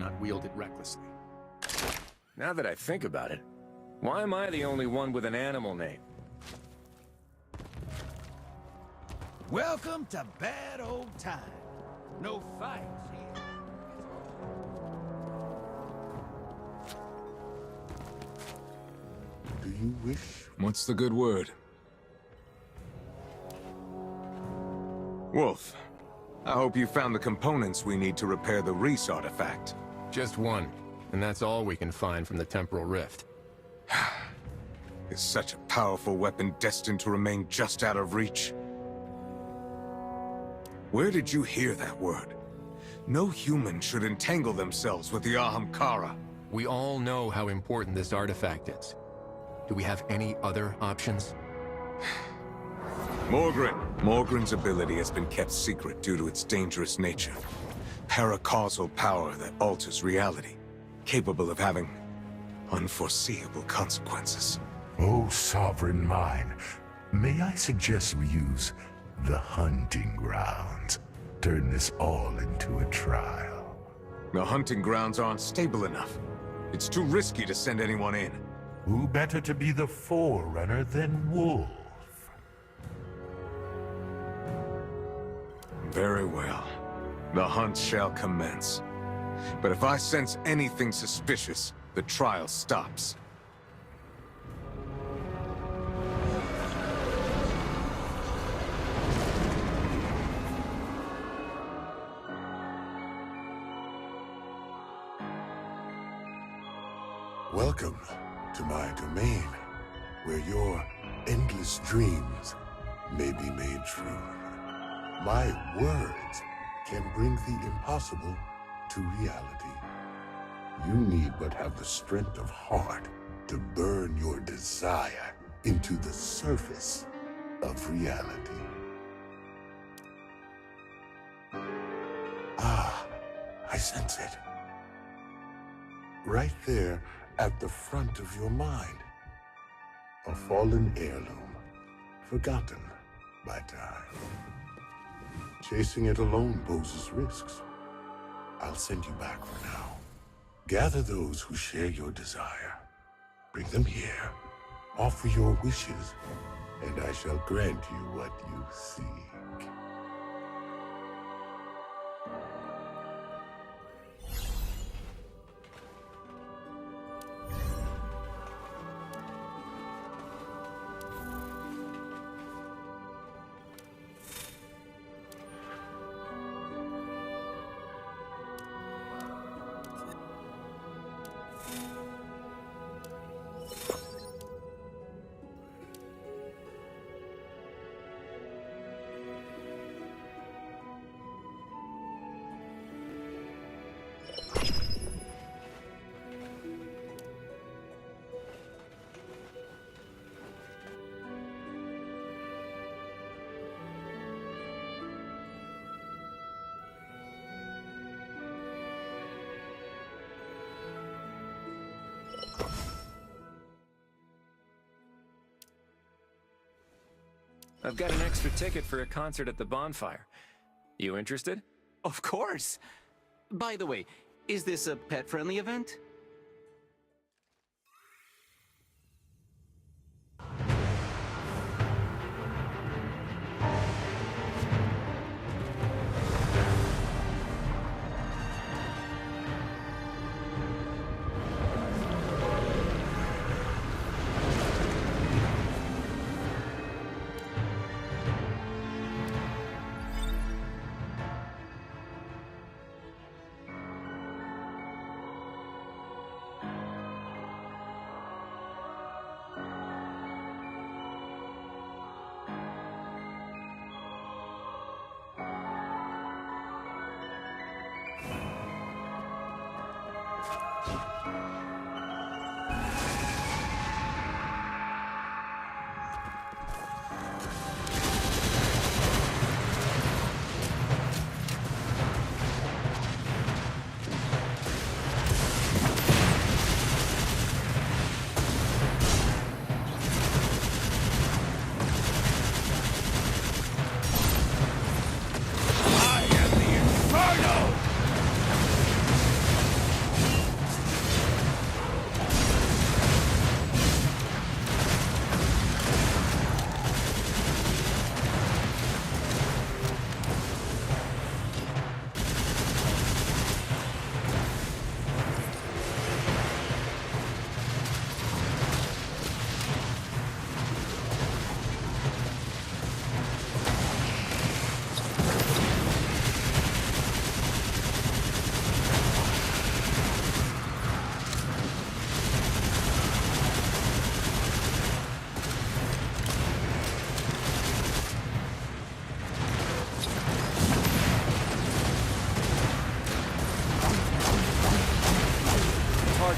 not wield it recklessly. Now that I think about it, why am I the only one with an animal name? Welcome to bad old time. No fights here. Do you wish? What's the good word? Wolf, I hope you found the components we need to repair the Reese artifact. Just one, and that's all we can find from the Temporal Rift. Is such a powerful weapon destined to remain just out of reach? Where did you hear that word? No human should entangle themselves with the Ahamkara. We all know how important this artifact is. Do we have any other options? Morgren. Morgren's ability has been kept secret due to its dangerous nature. Paracausal power that alters reality, capable of having unforeseeable consequences. Oh, sovereign mine, may I suggest we use the hunting grounds? Turn this all into a trial. The hunting grounds aren't stable enough. It's too risky to send anyone in. Who better to be the forerunner than Wolf? Very well. The hunt shall commence. But if I sense anything suspicious, the trial stops. Welcome to my domain, where your endless dreams may be made true. My words can bring the impossible to reality. You need but have the strength of heart to burn your desire into the surface of reality. Ah, I sense it. Right there at the front of your mind. A fallen heirloom, forgotten by time. Chasing it alone poses risks. I'll send you back for now. Gather those who share your desire. Bring them here. Offer your wishes, and I shall grant you what you seek. I've got an extra ticket for a concert at the bonfire. You interested? Of course. By the way, is this a pet-friendly event?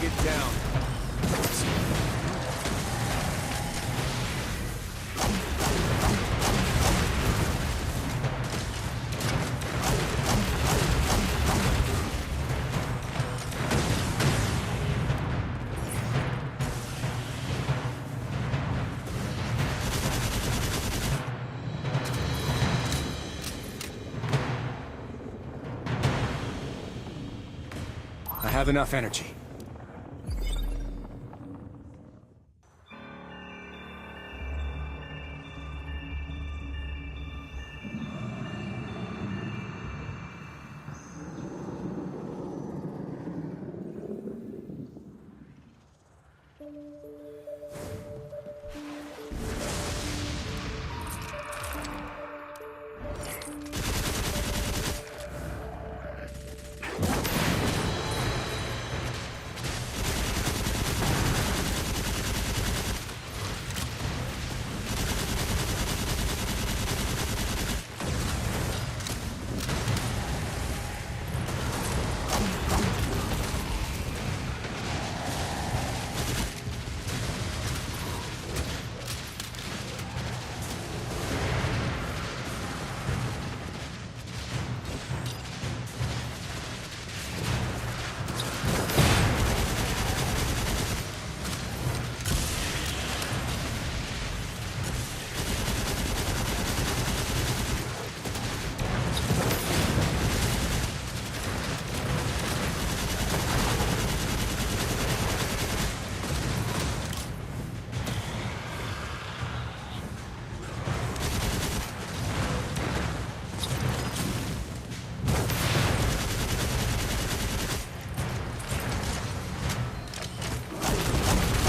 Get down. I have enough energy.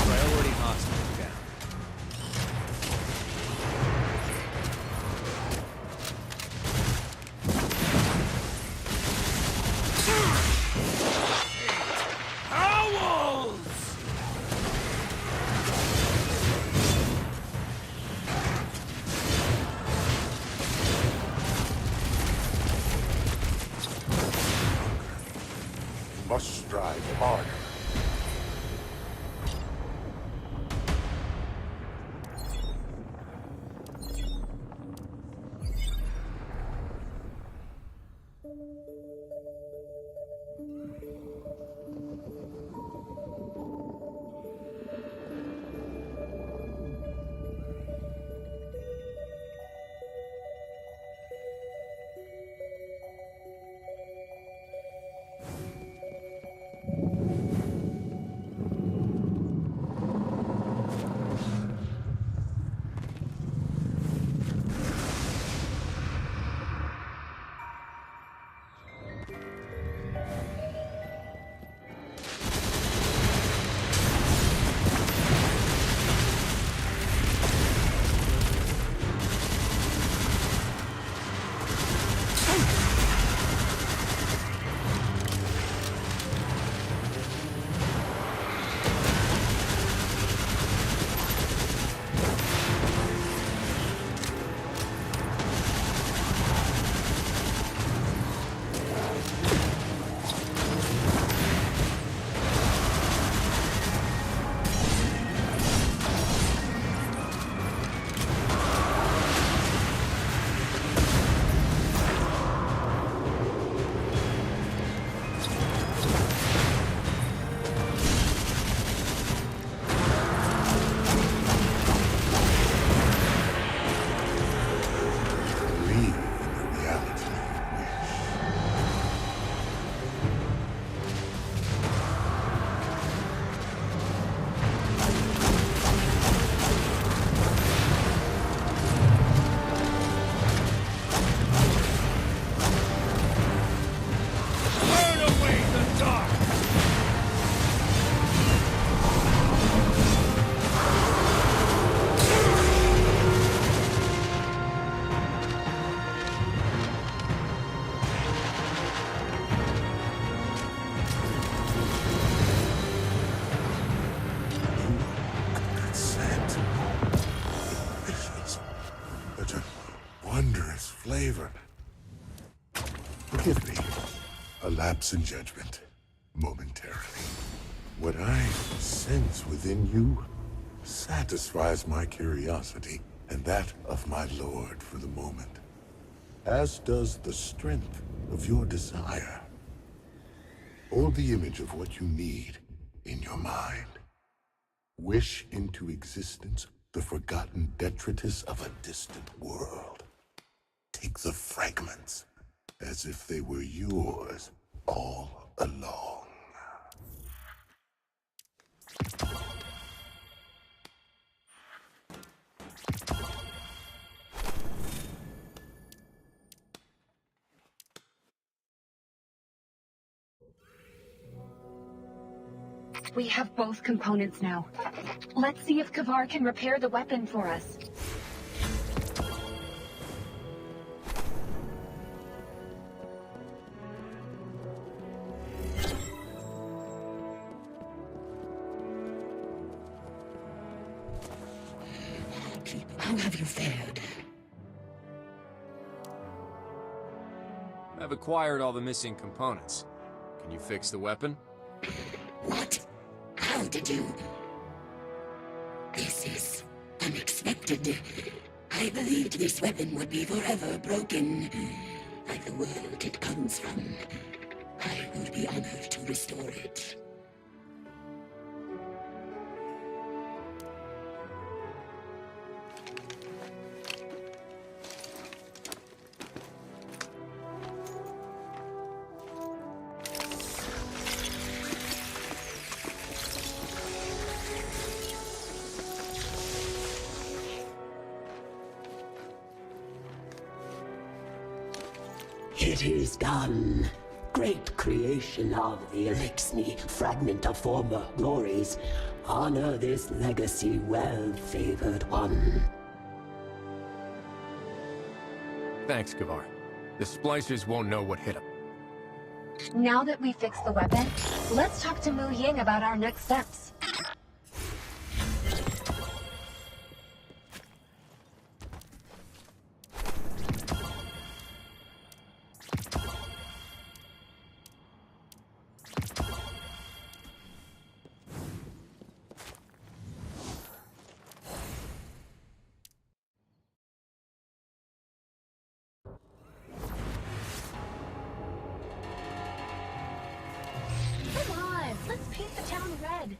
Priority hostile down. Must strive harder. flavor. Forgive me. A lapse in judgment. Momentarily. What I sense within you satisfies my curiosity and that of my lord for the moment, as does the strength of your desire. Hold the image of what you need in your mind. Wish into existence the forgotten detritus of a distant world. Take the fragments as if they were yours all along. We have both components now. Let's see if Kavar can repair the weapon for us. How have you fared? I've acquired all the missing components. Can you fix the weapon? What? How did you... This is unexpected. I believed this weapon would be forever broken. Like the world it comes from. I would be honored to restore it. It is done. Great creation of the Elixni, fragment of former glories. Honor this legacy, well-favored one. Thanks, Kavar. The splicers won't know what hit them. Now that we fixed the weapon, let's talk to Mu Ying about our next steps. Come on, let's paint the town red.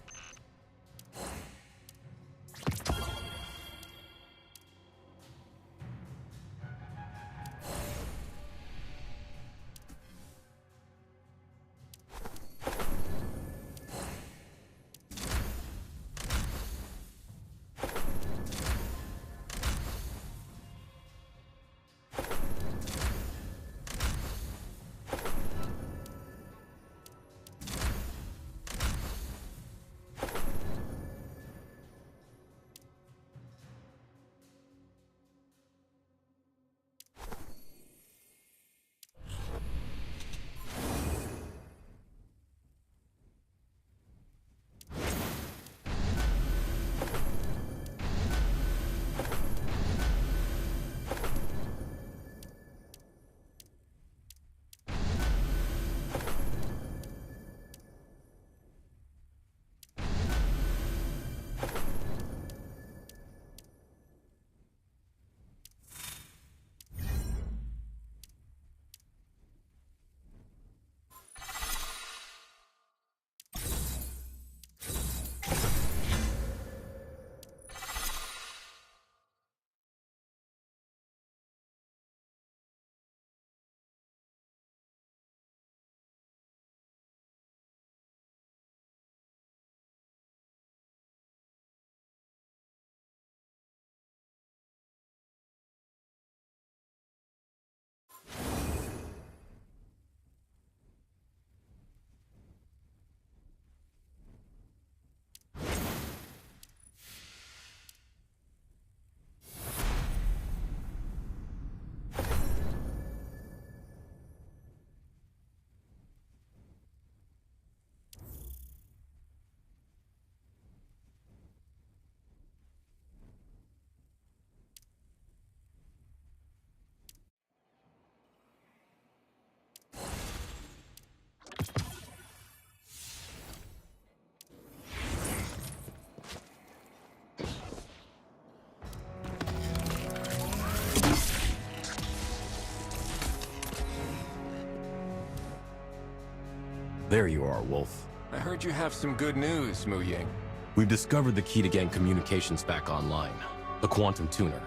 There you are, Wolf. I heard you have some good news, Mu Ying. We've discovered the key to getting communications back online. The Quantum Tuner.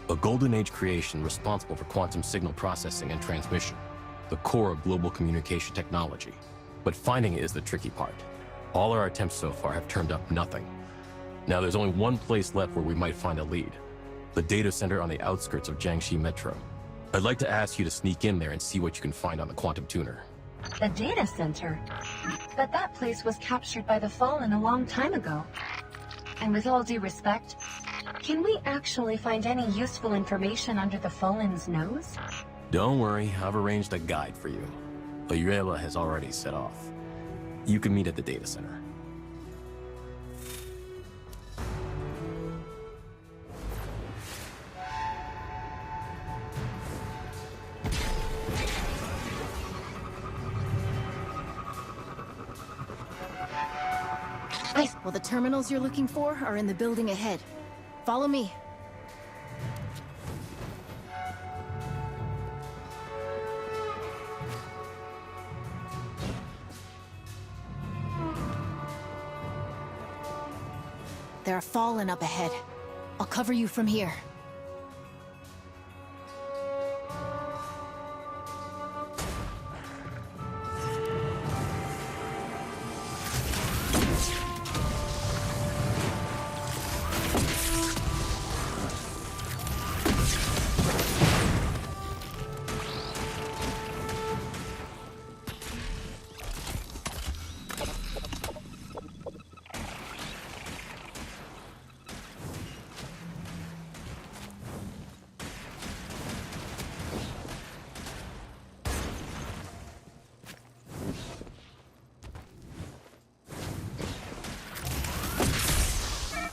A Golden Age creation responsible for quantum signal processing and transmission. The core of global communication technology. But finding it is the tricky part. All our attempts so far have turned up nothing. Now there's only one place left where we might find a lead. The data center on the outskirts of Jiangxi Metro. I'd like to ask you to sneak in there and see what you can find on the Quantum Tuner. The data center? But that place was captured by the Fallen a long time ago. And with all due respect, can we actually find any useful information under the Fallen's nose? Don't worry, I've arranged a guide for you. Ayuela has already set off. You can meet at the data center. Well, the terminals you're looking for are in the building ahead. Follow me. There are Fallen up ahead. I'll cover you from here.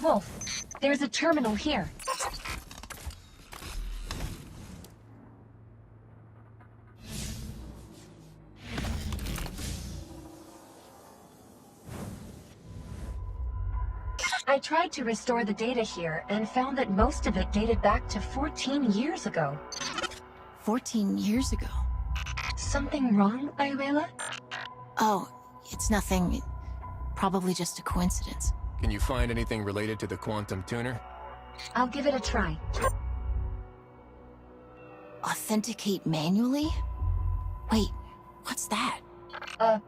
Wolf, there's a terminal here. I tried to restore the data here and found that most of it dated back to 14 years ago. 14 years ago? Something wrong, Ayuela? Oh, it's nothing. Probably just a coincidence. Can you find anything related to the Quantum Tuner? I'll give it a try. Authenticate manually? Wait, what's that? A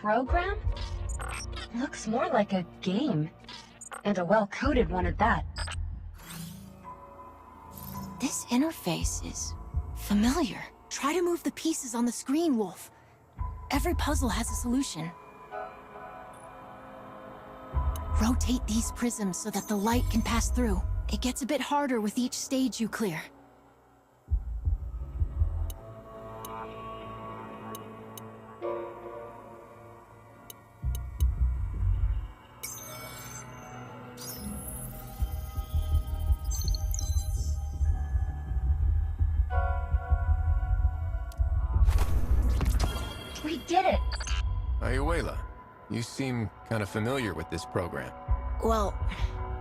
program? Looks more like a game. And a well-coded one at that. This interface is familiar. Try to move the pieces on the screen, Wolf. Every puzzle has a solution. Rotate these prisms so that the light can pass through. It gets a bit harder with each stage you clear. We did it! Ayuela, you seem kind of familiar with this program. Well,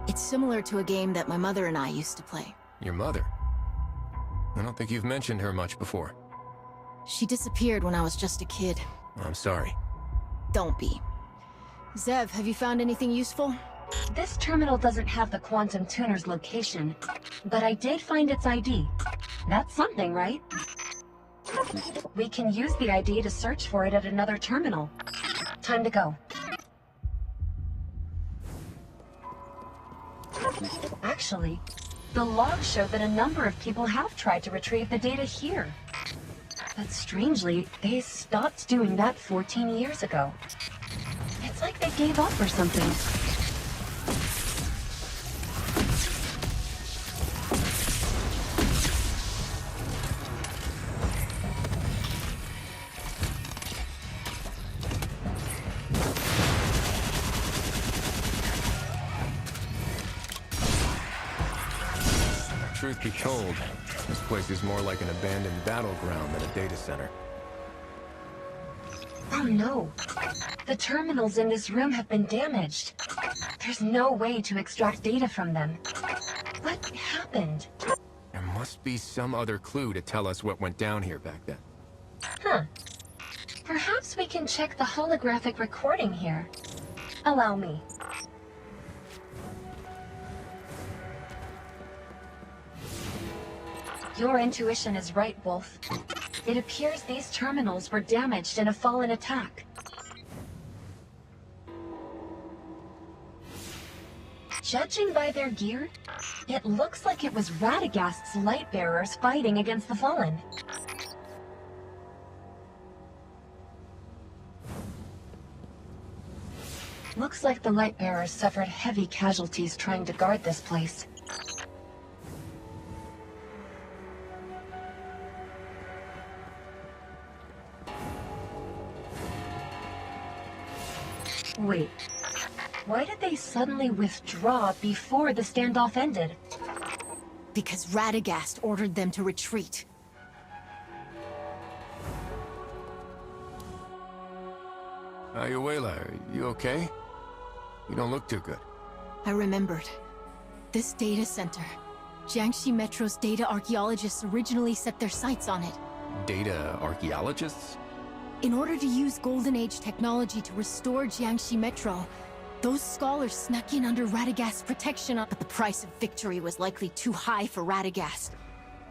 it's similar to a game that my mother and I used to play. Your mother? I don't think you've mentioned her much before. She disappeared when I was just a kid. I'm sorry. Don't be. Zev, have you found anything useful? This terminal doesn't have the Quantum Tuner's location, but I did find its ID. That's something, right? We can use the ID to search for it at another terminal. Time to go. Actually, the logs show that a number of people have tried to retrieve the data here. But strangely, they stopped doing that 14 years ago. It's like they gave up or something. Truth be told, this place is more like an abandoned battleground than a data center. Oh no. The terminals in this room have been damaged. There's no way to extract data from them. What happened? There must be some other clue to tell us what went down here back then. Huh. Perhaps Perhaps we can check the holographic recording here. Allow me. Your intuition is right, Wolf. It appears these terminals were damaged in a Fallen attack. Judging by their gear, it looks like it was Radagast's Lightbearers fighting against the Fallen. Looks like the Lightbearers suffered heavy casualties trying to guard this place. Wait, why did they suddenly withdraw before the standoff ended? Because Radagast ordered them to retreat. Ayuela, are you okay? You don't look too good. I remembered. This data center. Jiangxi Metro's data archaeologists originally set their sights on it. Data archaeologists? In order to use Golden Age technology to restore Jiangxi Metro, those scholars snuck in under Radagast's protection, but the price of victory was likely too high for Radagast.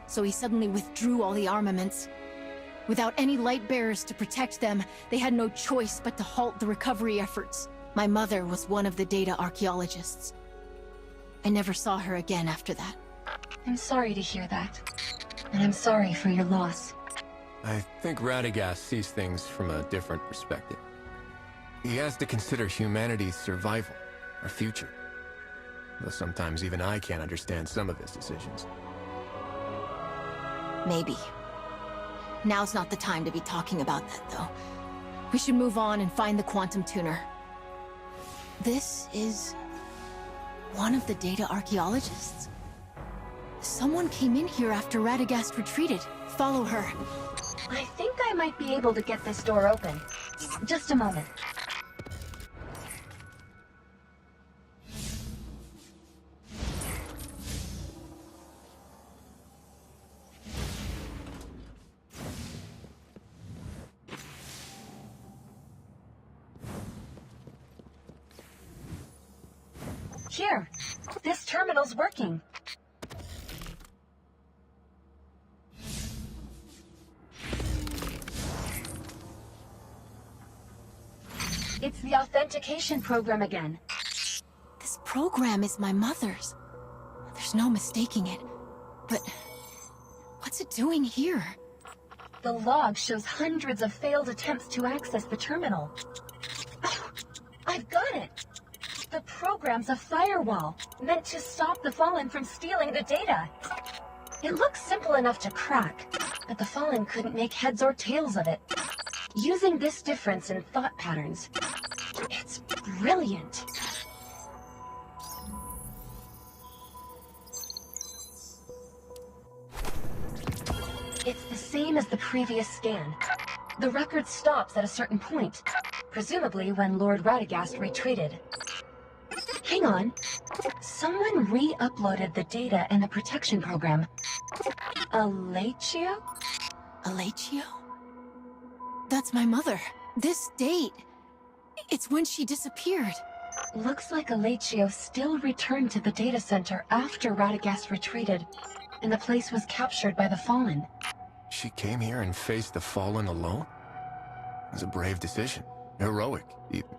So he suddenly withdrew all the armaments. Without any Lightbearers to protect them, they had no choice but to halt the recovery efforts. My mother was one of the data archaeologists. I never saw her again after that. I'm sorry to hear that. And I'm sorry for your loss. I think Radagast sees things from a different perspective. He has to consider humanity's survival, our future. Though sometimes even I can't understand some of his decisions. Maybe. Now's not the time to be talking about that, though. We should move on and find the quantum tuner. This is... one of the data archaeologists? Someone came in here after Radagast retreated. Follow her. I think I might be able to get this door open. Just a moment. Here, this terminal's working. It's the authentication program again. This program is my mother's. There's no mistaking it. But what's it doing here? The log shows hundreds of failed attempts to access the terminal. Oh, I've got it! The program's a firewall, meant to stop the Fallen from stealing the data. It looks simple enough to crack, but the Fallen couldn't make heads or tails of it. Using this difference in thought patterns, it's brilliant. It's the same as the previous scan. The record stops at a certain point, presumably when Lord Radagast retreated. Hang on. Someone re-uploaded the data in the protection program. Alachio? Alachio? That's my mother. This date. It's when she disappeared. Looks like Alachio still returned to the data center after Radagast retreated, and the place was captured by the Fallen. She came here and faced the Fallen alone? It was a brave decision. Heroic, even.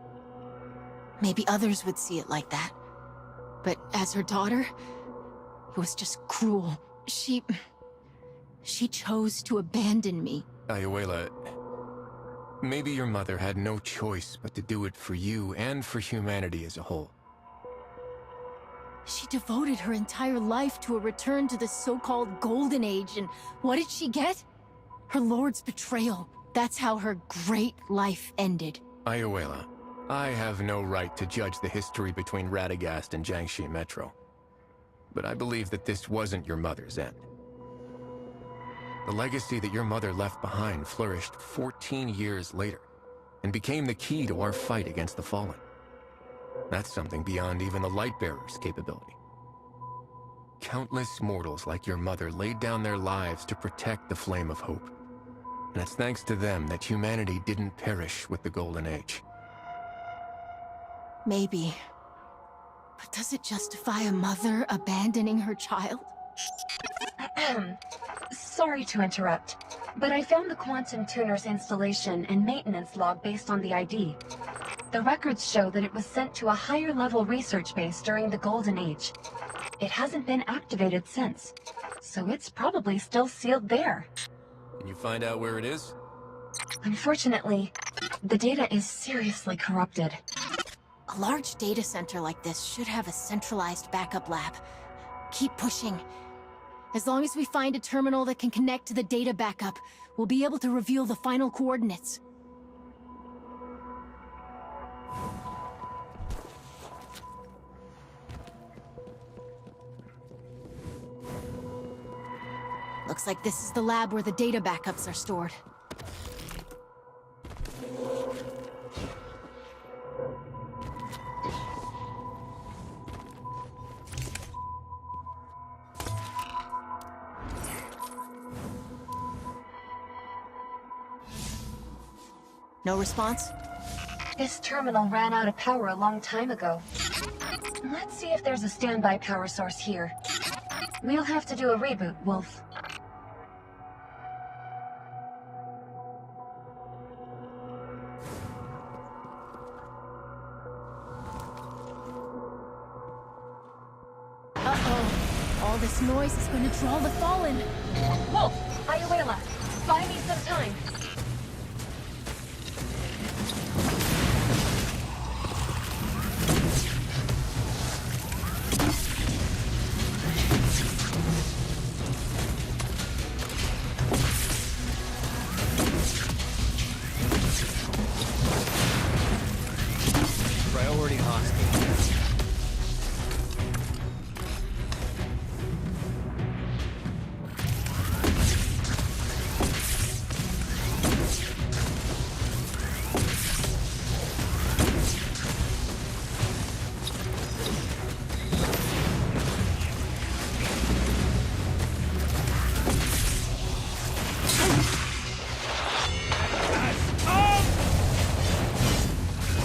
Maybe others would see it like that. But as her daughter, it was just cruel. She chose to abandon me. Ayuela, maybe your mother had no choice but to do it for you and for humanity as a whole. She devoted her entire life to a return to the so-called Golden Age, and what did she get? Her lord's betrayal. That's how her great life ended. Ayuela, I have no right to judge the history between Radagast and Jiangxi Metro. But I believe that this wasn't your mother's end. The legacy that your mother left behind flourished 14 years later, and became the key to our fight against the Fallen. That's something beyond even the Lightbearers' capability. Countless mortals like your mother laid down their lives to protect the Flame of Hope. And it's thanks to them that humanity didn't perish with the Golden Age. Maybe. But does it justify a mother abandoning her child? Sorry to interrupt, but I found the Quantum Tuner's installation and maintenance log based on the ID. The records show that it was sent to a higher-level research base during the Golden Age. It hasn't been activated since, so it's probably still sealed there. Can you find out where it is? Unfortunately, the data is seriously corrupted. A large data center like this should have a centralized backup lab. Keep pushing. As long as we find a terminal that can connect to the data backup, we'll be able to reveal the final coordinates. Looks like this is the lab where the data backups are stored. No response? This terminal ran out of power a long time ago. Let's see if there's a standby power source here. We'll have to do a reboot, Wolf. Uh-oh. All this noise is going to draw the Fallen. Wolf! Ayuela! Buy me some time! Priority hostile.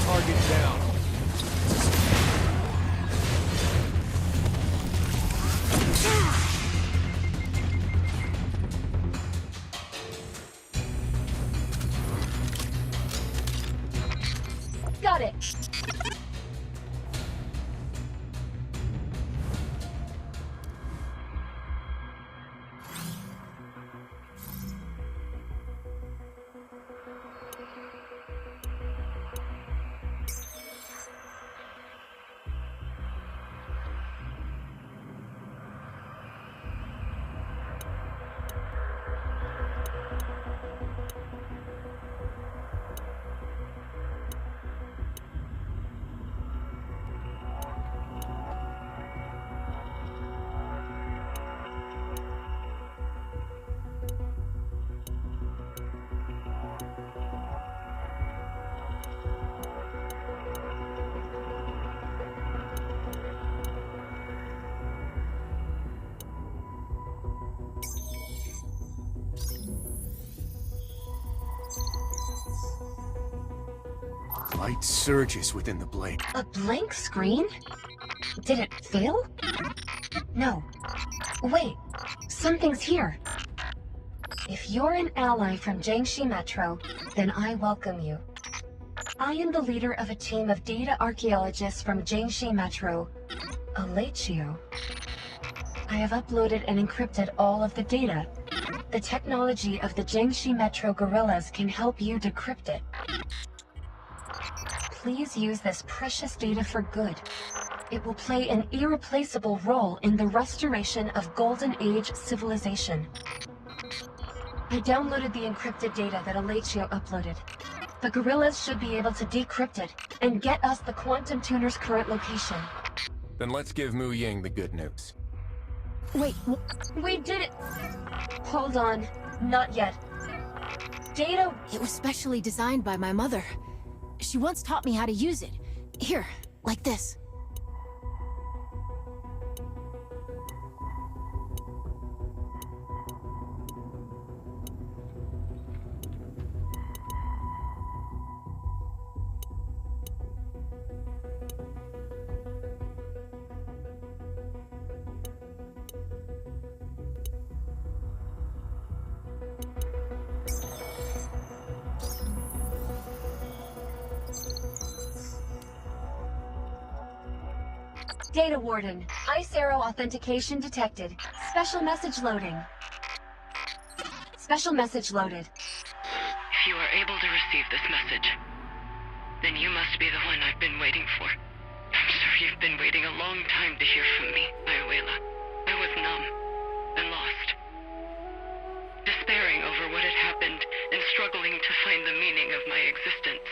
Target down. Got it! Light surges within the blade. A blank screen? Did it fail? No. Wait, something's here. If you're an ally from Jiangxi Metro, then I welcome you. I am the leader of a team of data archaeologists from Jiangxi Metro, Alatio. I have uploaded and encrypted all of the data. The technology of the Jiangxi Metro guerrillas can help you decrypt it. Please use this precious data for good. It will play an irreplaceable role in the restoration of Golden Age civilization. I downloaded the encrypted data that Alatio uploaded. The guerrillas should be able to decrypt it and get us the Quantum Tuner's current location. Then let's give Mu Ying the good news. Wait, We did it! Hold on. Not yet. Data... it was specially designed by my mother. She once taught me how to use it. Here, like this. Data Warden, ICE-Arrow authentication detected. Special message loading. Special message loaded. If you are able to receive this message, then you must be the one I've been waiting for. I'm sure you've been waiting a long time to hear from me, Ayuela. I was numb and lost, despairing over what had happened and struggling to find the meaning of my existence,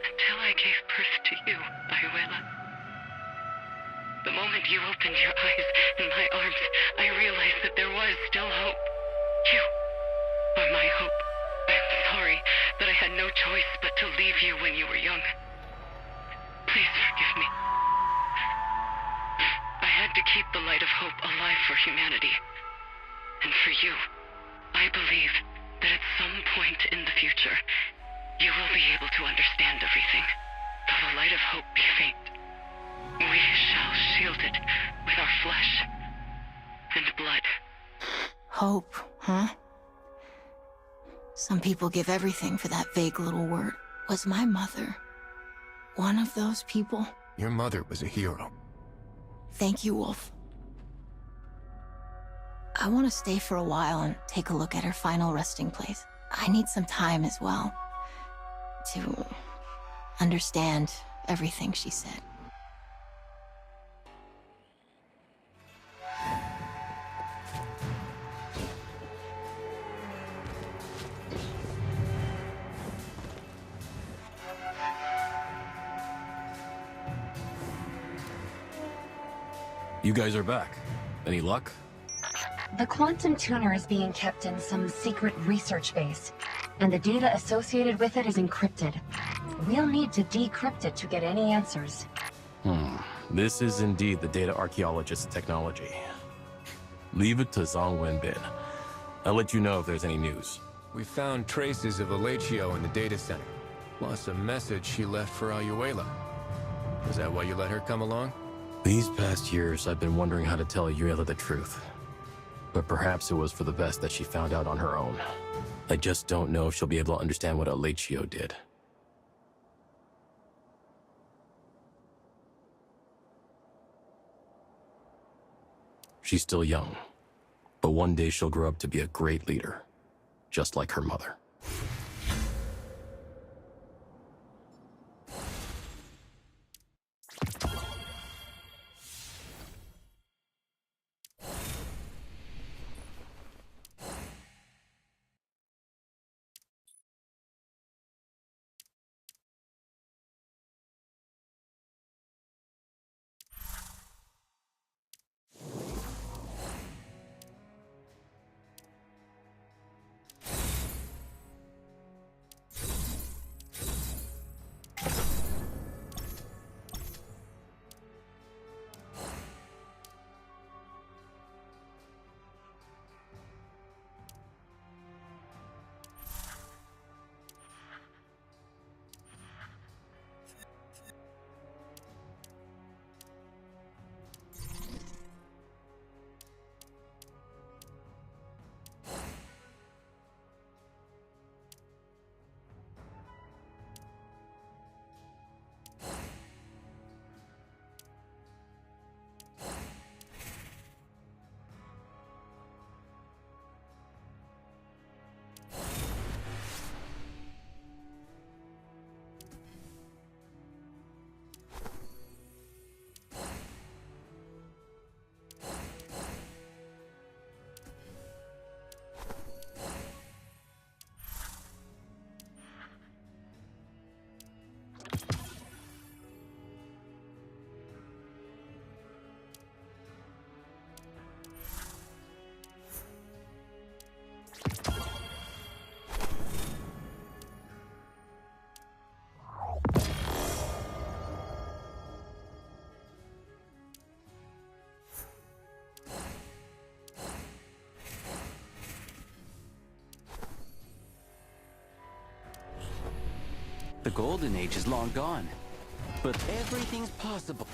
until I gave birth to you, Ayuela. The moment you opened your eyes in my arms, I realized that there was still hope. You are my hope. I'm sorry that I had no choice but to leave you when you were young. Please forgive me. I had to keep the light of hope alive for humanity. And for you, I believe that at some point in the future, you will be able to understand everything. Though the light of hope be faint, we shall shield it with our flesh and blood. Hope, huh? Some people give everything for that vague little word. Was my mother one of those people? Your mother was a hero. Thank you, Wolf. I want to stay for a while and take a look at her final resting place. I need some time as well to understand everything she said. You guys are back. Any luck? The quantum tuner is being kept in some secret research base, and the data associated with it is encrypted. We'll need to decrypt it to get any answers. This is indeed the data archaeologist's technology. Leave it to Zhang Wenbin. I'll let you know if there's any news. We found traces of Alechio in the data center, plus a message she left for Ayuela. Is that why you let her come along? These past years, I've been wondering how to tell Ayuela the truth. But perhaps it was for the best that she found out on her own. I just don't know if she'll be able to understand what Alechio did. She's still young, but one day she'll grow up to be a great leader, just like her mother. The Golden Age is long gone, but everything's possible.